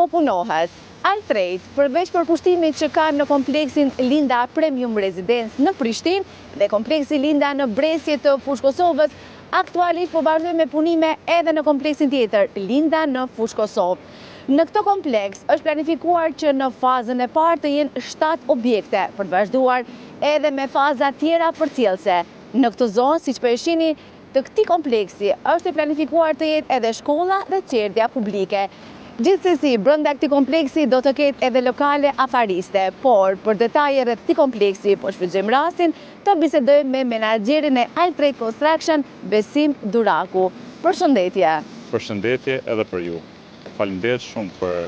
po punohet. Altrade, përveç përkushtimit që ka në kompleksin Linda Premium Residence në Prishtinë dhe kompleksi Linda në Bresje të Fushë Kosovës, aktualisht po vazhdojnë me punime edhe në kompleksin tjetër, Linda në Fushë Kosovë. Në këtë kompleks është planifikuar që në fazën e parë të jenë 7 objekte, për të vazhduar edhe me faza tjera përcjellëse. Në këtë zonë, siç po e shihni, të këtij kompleksi është e planifikuar të jetë edhe shkolla dhe qerdhja publike. Gjithsesi, brenda këtij kompleksi do të ketë edhe lokale afariste, por për detaje rreth këtij kompleksi po shfrytëzojmë rastin të bisedojmë me menaxherin e Altrade Construction, Besim Duraku. Përshëndetje. Përshëndetje edhe për ju. Faleminderit shumë për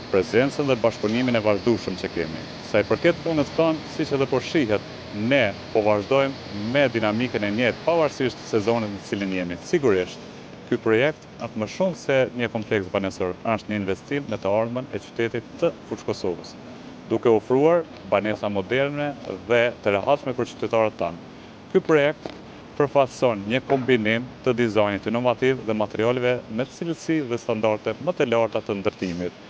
prezencën dhe bashkëpunimin e vazhdueshëm që kemi. Sa i përket punës tonë, siç edhe po shihet, ne po vazhdojmë me dinamikën e njëjtë pavarësisht sezonit në cilin jemi. Sigurisht, ky projekt, atë më shumë se një kompleks banesor, është një investim në të ardhmen e qytetit të Fushë Kosovës, duke ofruar banesa moderne dhe të rehatshme për qytetarët tanë. Ky projekt përfaqëson një kombinim të dizajnit inovativ dhe materialeve me cilësi dhe standarde më të larta të ndërtimit.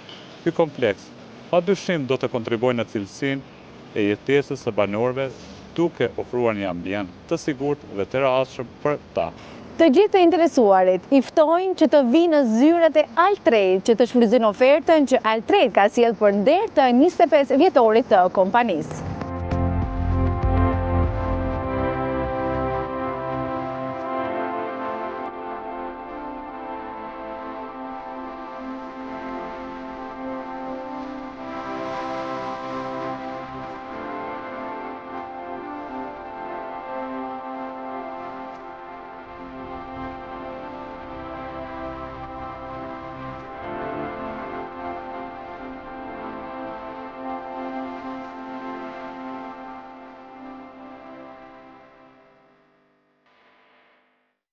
Ky kompleks padyshim do të kontribuojë në cilësinë e jetesës së banorëve, duke ofruar një ambient të sigurt dhe të rehatshëm për ta. Të gjithë të interesuarit i ftojnë që të vinë në zyrat e Altrade që të shfrytëzojnë ofertën që Altrade ka sjellë për nder të 25 vjetorit të kompanisë.